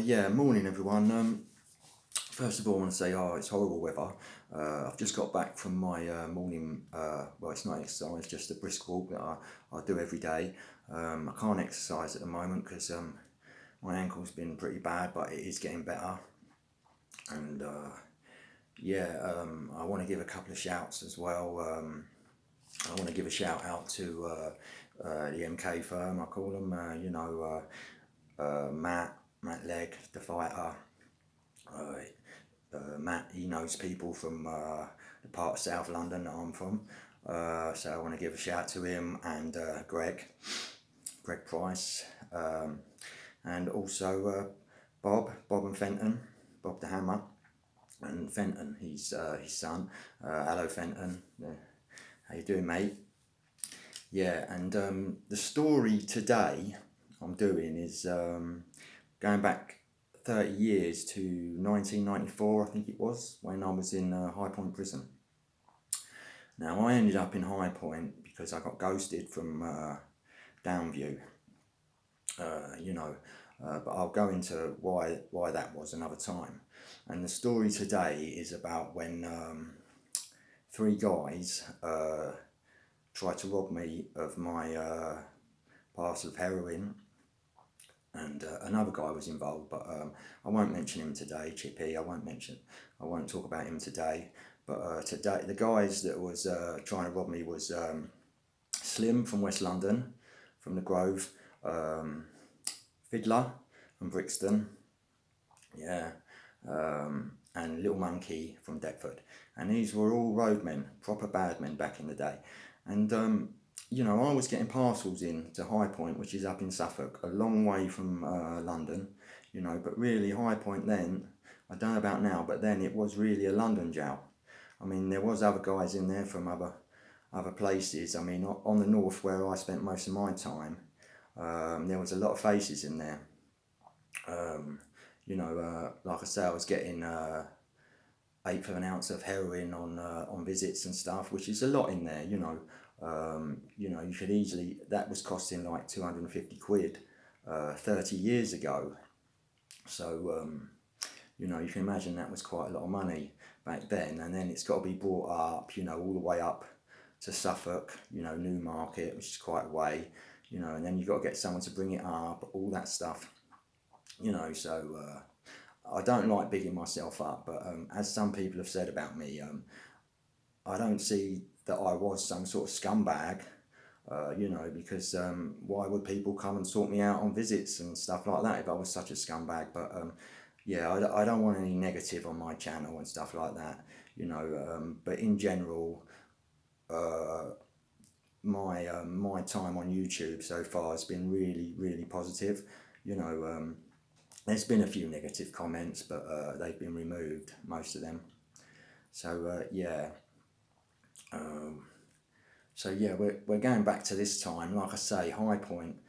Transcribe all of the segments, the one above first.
Yeah, morning everyone. First of all, I want to say, it's horrible weather. I've just got back from my morning, well, it's not exercise, just a brisk walk that I do every day. I can't exercise at the moment because my ankle's been pretty bad, but it is getting better. And I want to give a couple of shouts as well. I want to give a shout out to the MK firm, I call them, Matt Legg, the fighter. Matt, he knows people from the part of South London that I'm from. So I want to give a shout to him and Greg Price, and also Bob and Fenton, Bob the Hammer, and Fenton, his son. Hello Fenton, how you doing, mate? Yeah, and the story today I'm doing is going back 30 years to 1994, I think it was, when I was in Highpoint prison. Now, I ended up in Highpoint because I got ghosted from Downview, but I'll go into why that was another time. And the story today is about when three guys tried to rob me of my parcel of heroin, and another guy was involved, but I won't mention him today, Chippy. I won't talk about him today. But today, the guys that was trying to rob me was Slim from West London, from the Grove, Fiddler from Brixton, and Little Monkey from Deptford. And these were all roadmen, proper bad men back in the day. And I was getting parcels in to Highpoint, which is up in Suffolk, a long way from London, but really Highpoint then, I don't know about now, but then it was really a London jail. I mean, there was other guys in there from other places. I mean, on the north where I spent most of my time, there was a lot of faces in there. Like I say, I was getting 1/8 of an ounce of heroin on visits and stuff, which is a lot in there, you could easily, that was costing like 250 quid 30 years ago. So, you can imagine that was quite a lot of money back then. And then it's got to be brought up, all the way up to Suffolk, Newmarket, which is quite a way, and then you've got to get someone to bring it up, all that stuff, so I don't like bigging myself up, but as some people have said about me, I don't see that I was some sort of scumbag, because why would people come and sort me out on visits and stuff like that if I was such a scumbag? But I don't want any negative on my channel and stuff like that, but in general, my time on YouTube so far has been really, really positive. There's been a few negative comments, but they've been removed, most of them. So we're going back to this time. Like I say, Highpoint,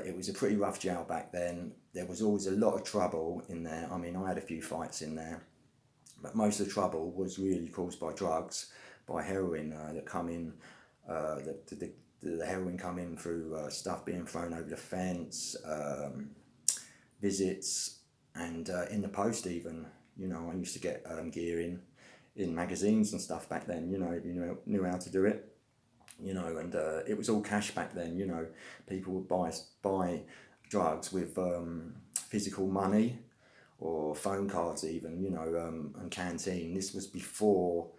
it was a pretty rough jail back then. There was always a lot of trouble in there. I mean, I had a few fights in there, but most of the trouble was really caused by drugs, by heroin that come in, the heroin come in through stuff being thrown over the fence, visits, and in the post even. I used to get gear in magazines and stuff back then, if you knew how to do it. And it was all cash back then. People would buy drugs with physical money or phone cards even, and canteen. This was before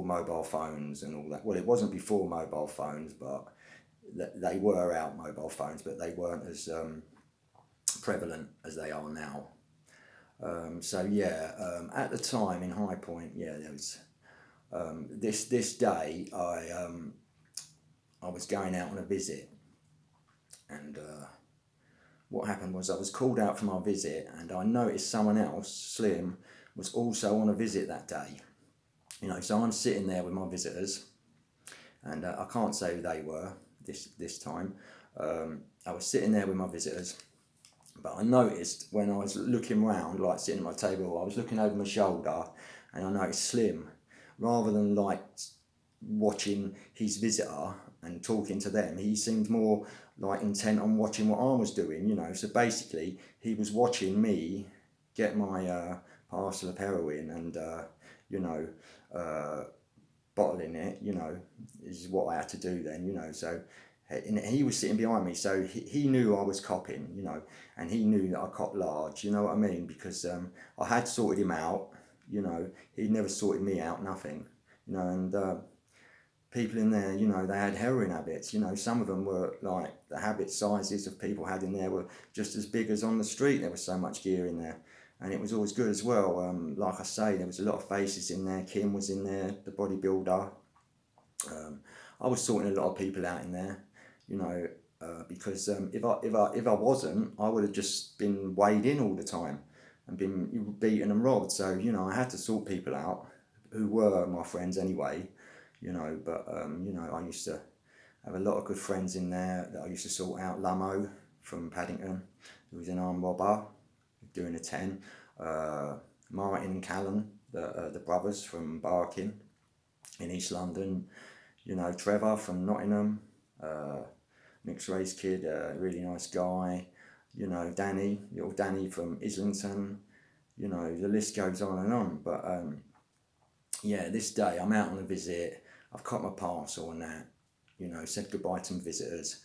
mobile phones and all that. Well, it wasn't before mobile phones, but they were out, mobile phones, but they weren't as prevalent as they are now. At the time in Highpoint, there was this day I was going out on a visit, and what happened was I was called out for my visit, and I noticed someone else, Slim, was also on a visit that day. So I'm sitting there with my visitors, and I can't say who they were this time. I was sitting there with my visitors, but I noticed when I was looking round, like sitting at my table, I was looking over my shoulder, and I noticed Slim, rather than like watching his visitor, and talking to them. He seemed more like intent on watching what I was doing, So basically, he was watching me get my parcel of heroin and, you know, uh, bottling it, is what I had to do then, So and he was sitting behind me, so he knew I was copping, and he knew that I copped large, you know what I mean? Because I had sorted him out, he'd never sorted me out, nothing, and people in there, they had heroin habits, some of them were like the habit sizes of people had in there were just as big as on the street. There was so much gear in there. And it was always good as well. Like I say, there was a lot of faces in there. Kim was in there, the bodybuilder. I was sorting a lot of people out in there, because if I wasn't, I would have just been weighed in all the time and been beaten and robbed. So I had to sort people out who were my friends anyway, But I used to have a lot of good friends in there that I used to sort out. Lamo from Paddington, who was an armed robber, doing a 10. Martin and Callan, the brothers from Barking in East London. Trevor from Nottingham, mixed race kid, really nice guy. Danny, little Danny from Islington. The list goes on and on. But this day I'm out on a visit. I've cut my parcel and that. Said goodbye to my visitors.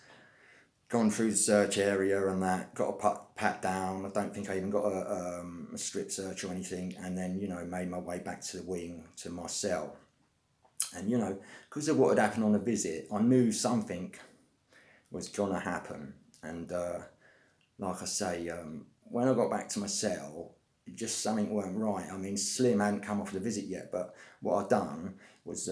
Gone through the search area and that. Got a pat down. I don't think I even got a strip search or anything. And then made my way back to the wing to my cell. And because of what had happened on the visit, I knew something was gonna happen. And like I say, when I got back to my cell, just something weren't right. I mean, Slim hadn't come off the visit yet, but what I'd done was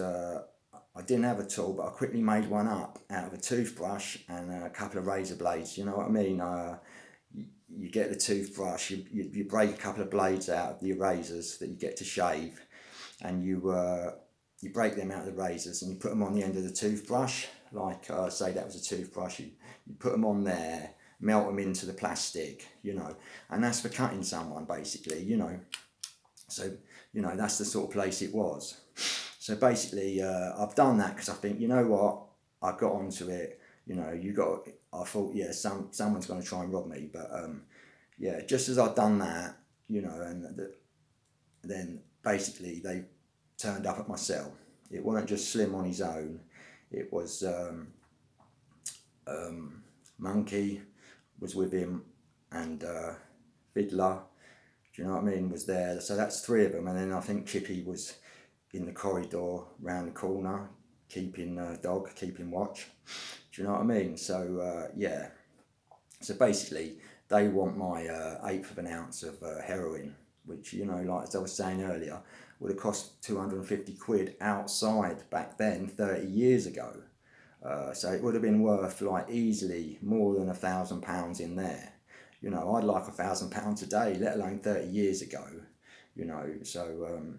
I didn't have a tool, but I quickly made one up out of a toothbrush and a couple of razor blades. You know what I mean? You get the toothbrush, you break a couple of blades out of the erasers that you get to shave, and you break them out of the razors and you put them on the end of the toothbrush. Like say that was a toothbrush, you put them on there, melt them into the plastic, and that's for cutting someone basically, So, that's the sort of place it was. So basically, I've done that because I think, you know what, I got onto it. I thought, yeah, someone's going to try and rob me, but just as I'd done that, and then basically they turned up at my cell. It wasn't just Slim on his own. It was Monkey was with him, and Fiddler, do you know what I mean, was there. So that's three of them, and then I think Chippy was in the corridor round the corner, keeping watch. Do you know what I mean? So So basically, they want my eighth of an ounce of heroin, which, like as I was saying earlier, would have cost 250 quid outside back then, 30 years ago. So it would have been worth like easily more than £1,000 in there. I'd like £1,000 today, let alone 30 years ago. So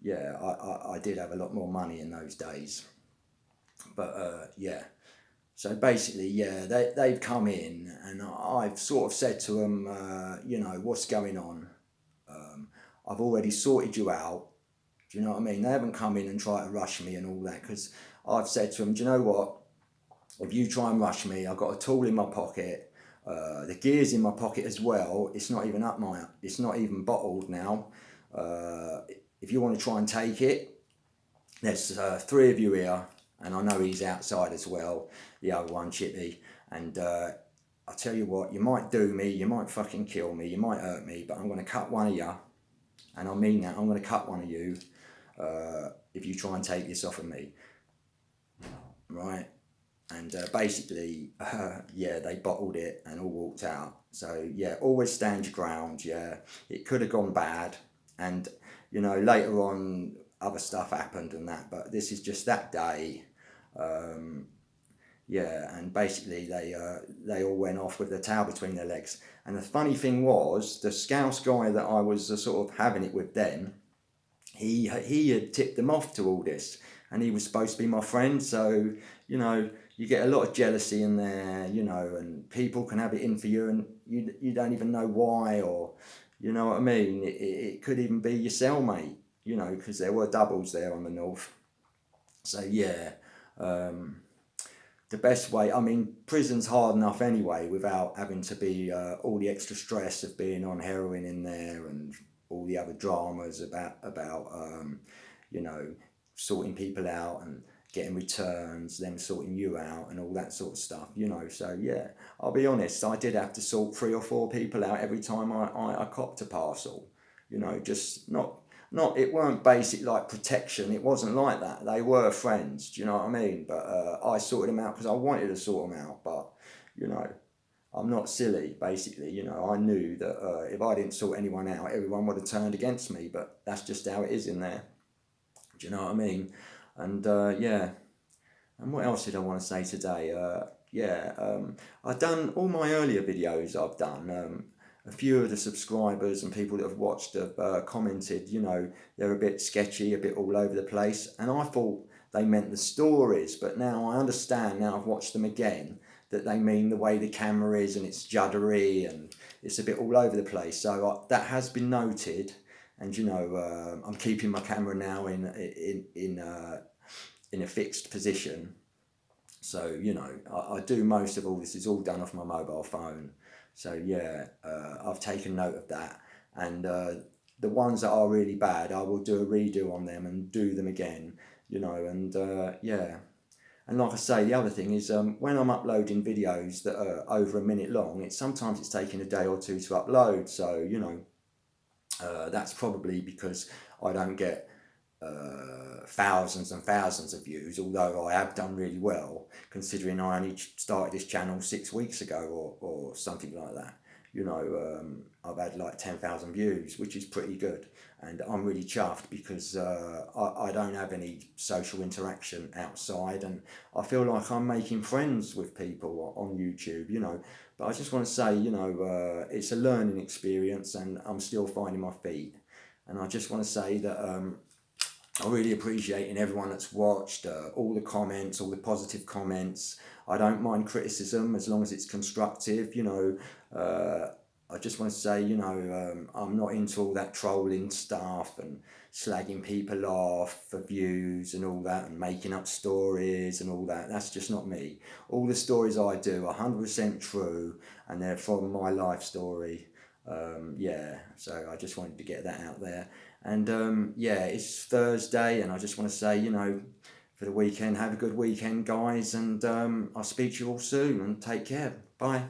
I did have a lot more money in those days. But so basically, they've come in and I've sort of said to them, what's going on? I've already sorted you out. Do you know what I mean? They haven't come in and tried to rush me and all that, because I've said to them, do you know what? If you try and rush me, I've got a tool in my pocket. The gear's in my pocket as well. It's not even bottled now. If you want to try and take it, there's three of you here, and I know he's outside as well, the other one, Chippy. And I tell you what, you might do me, you might fucking kill me, you might hurt me, but I'm going to cut one of you. And I mean that, I'm going to cut one of you if you try and take this off of me. Right? And basically, they bottled it and all walked out. So, always stand your ground, It could have gone bad. And, later on, other stuff happened and that. But this is just that day. And basically they all went off with the tail between their legs. And the funny thing was, the Scouse guy that I was sort of having it with then, he had tipped them off to all this, and he was supposed to be my friend. So you get a lot of jealousy in there, and people can have it in for you, and you don't even know why, or you know what I mean. It could even be your cellmate, because there were doubles there on the north. So the best way. I mean, prison's hard enough anyway without having to be all the extra stress of being on heroin in there and all the other dramas about you know, sorting people out and getting returns, them sorting you out and all that sort of stuff, you know. So yeah, I'll be honest, I did have to sort 3 or 4 people out every time I copped a parcel, you know, just not it weren't basic like protection, it wasn't like that, they were friends, do you know what I mean? But I sorted them out because I wanted to sort them out, but you know, I'm not silly, basically, you know. I knew that if I didn't sort anyone out, everyone would have turned against me, but that's just how it is in there, do you know what I mean? And yeah, and what else did I want to say today? I've done all my earlier videos. I've done a few of the subscribers and people that have watched have commented. You know, they're a bit sketchy, a bit all over the place, and I thought they meant the stories. But now I understand. Now I've watched them again that they mean the way the camera is and it's juddery and it's a bit all over the place. So that has been noted, and you know, I'm keeping my camera now in a fixed position. So, you know, I do most of all this is all done off my mobile phone. So, yeah, I've taken note of that. And the ones that are really bad, I will do a redo on them and do them again, you know, and yeah. And like I say, the other thing is when I'm uploading videos that are over a minute long, sometimes it's taking a day or two to upload. So, you know, that's probably because I don't get thousands and thousands of views, although I have done really well considering I only started this channel 6 weeks ago or something like that. You know, I've had like 10,000 views, which is pretty good, and I'm really chuffed because I don't have any social interaction outside, and I feel like I'm making friends with people on YouTube, you know. But I just want to say, you know, it's a learning experience and I'm still finding my feet. And I just want to say that I really appreciate everyone that's watched, all the comments, all the positive comments. I don't mind criticism as long as it's constructive, you know. I just want to say, you know, I'm not into all that trolling stuff and slagging people off for views and all that and making up stories and all that. That's just not me. All the stories I do are 100% true and they're from my life story. Yeah, so I just wanted to get that out there. And yeah, it's Thursday, and I just want to say, you know, for the weekend, have a good weekend, guys, and I'll speak to you all soon, and take care. Bye.